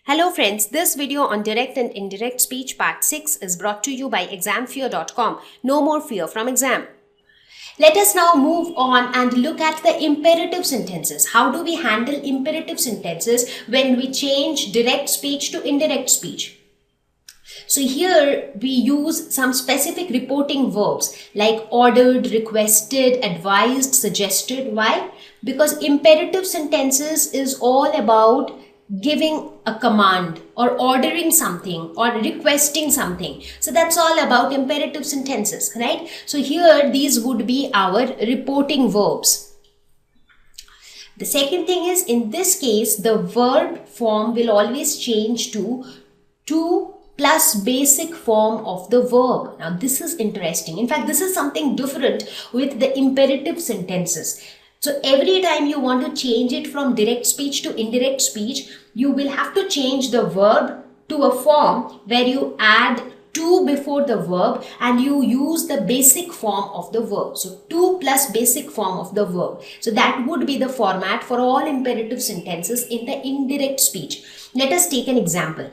Hello friends, this video on direct and indirect speech part 6 is brought to you by examfear.com. No more fear from exam. Let us now move on and look at the imperative sentences. How do we handle imperative sentences when we change direct speech to indirect speech? So here we use some specific reporting verbs like ordered, requested, advised, suggested. Why? Because imperative sentences is all about giving a command or ordering something or requesting something. So that's all about imperative sentences, right? So here these would be our reporting verbs. The second thing is, in this case, the verb form will always change to plus basic form of the verb. Now this is interesting. In fact, this is something different with the imperative sentences. So every time you want to change it from direct speech to indirect speech, you will have to change the verb to a form where you add to before the verb and you use the basic form of the verb. So to plus basic form of the verb. So that would be the format for all imperative sentences in the indirect speech. Let us take an example.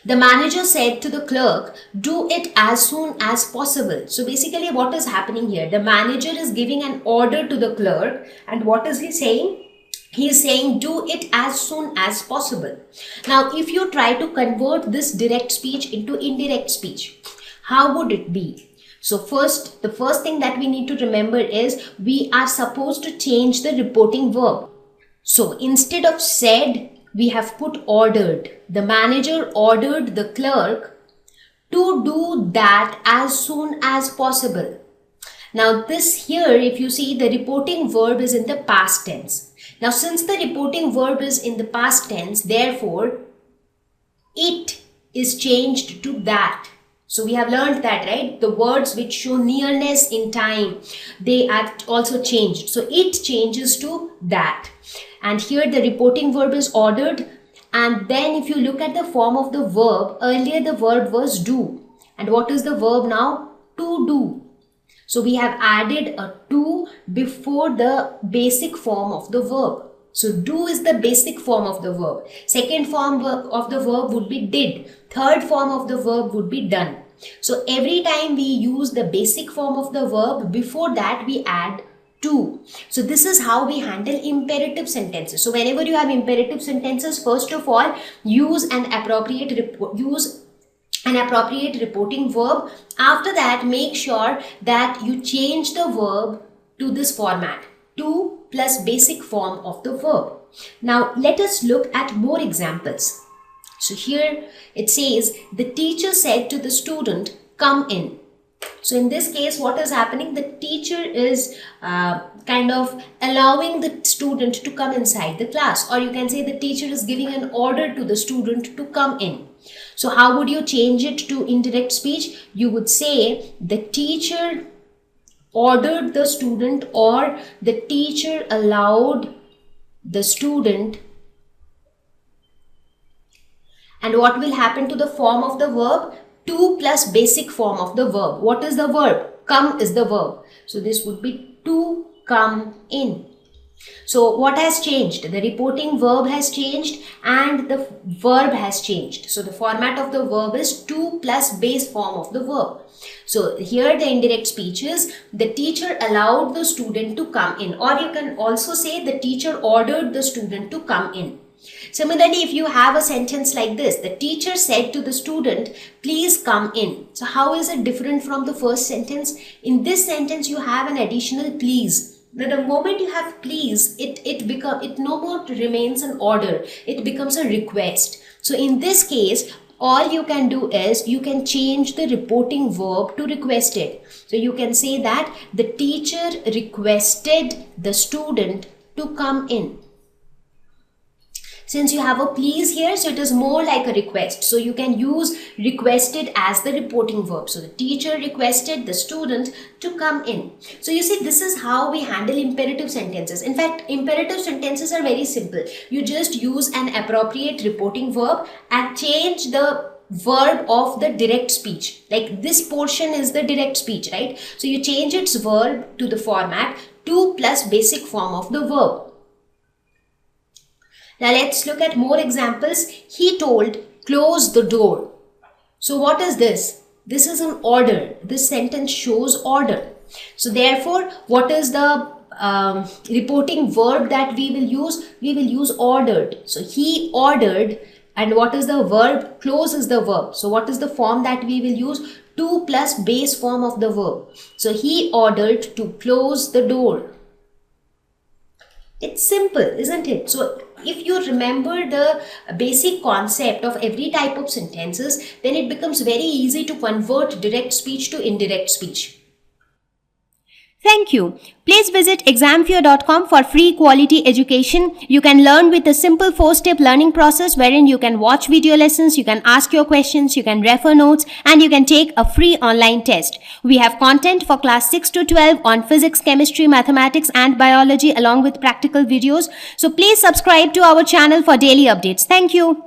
The manager said to the clerk, do it as soon as possible. So basically what is happening here? The manager is giving an order to the clerk, and what is he saying? He is saying do it as soon as possible. Now if you try to convert this direct speech into indirect speech, how would it be? So the first thing that we need to remember is we are supposed to change the reporting verb. So instead of said, we have put ordered. The manager ordered the clerk to do that as soon as possible. Now this here, if you see, the reporting verb is in the past tense. Now since the reporting verb is in the past tense, therefore it is changed to that. So we have learned that, right? The words which show nearness in time, they are also changed. So it changes to that. And here the reporting verb is ordered. And then if you look at the form of the verb, earlier the verb was do. And what is the verb now? To do. So we have added a to before the basic form of the verb. So do is the basic form of the verb. Second form of the verb would be did. Third form of the verb would be done. So every time we use the basic form of the verb, before that we add to. So this is how we handle imperative sentences. So whenever you have imperative sentences, first of all, use an appropriate reporting verb. After that, make sure that you change the verb to this format, to plus basic form of the verb. Now let us look at more examples. So here it says, the teacher said to the student, come in. So in this case, what is happening? The teacher is kind of allowing the student to come inside the class, or you can say the teacher is giving an order to the student to come in. So how would you change it to indirect speech? You would say the teacher ordered the student, or the teacher allowed the student. And what will happen to the form of the verb? To plus basic form of the verb. What is the verb? Come is the verb. So this would be to come in. So what has changed? The reporting verb has changed and the verb has changed. So the format of the verb is to plus base form of the verb. So here the indirect speech is the teacher allowed the student to come in, or you can also say the teacher ordered the student to come in. Similarly, if you have a sentence like this, the teacher said to the student, please come in. So how is it different from the first sentence? In this sentence, you have an additional please. Now, the moment you have please, it no more remains an order. It becomes a request. So in this case, all you can do is you can change the reporting verb to requested. So you can say that the teacher requested the student to come in. Since you have a please here, so it is more like a request. So you can use requested as the reporting verb. So the teacher requested the student to come in. So you see, this is how we handle imperative sentences. In fact, imperative sentences are very simple. You just use an appropriate reporting verb and change the verb of the direct speech. Like this portion is the direct speech, right? So you change its verb to the format to plus basic form of the verb. Now let's look at more examples. He told, close the door. So what is this? This is an order. This sentence shows order. So therefore, what is the reporting verb that we will use? We will use ordered. So he ordered, and what is the verb? Close is the verb. So what is the form that we will use? To plus base form of the verb. So he ordered to close the door. It's simple, isn't it? So if you remember the basic concept of every type of sentences, then it becomes very easy to convert direct speech to indirect speech. Thank you. Please visit examfear.com for free quality education. You can learn with a simple 4-step learning process wherein you can watch video lessons, you can ask your questions, you can refer notes, and you can take a free online test. We have content for class 6 to 12 on physics, chemistry, mathematics, and biology along with practical videos. So please subscribe to our channel for daily updates. Thank you.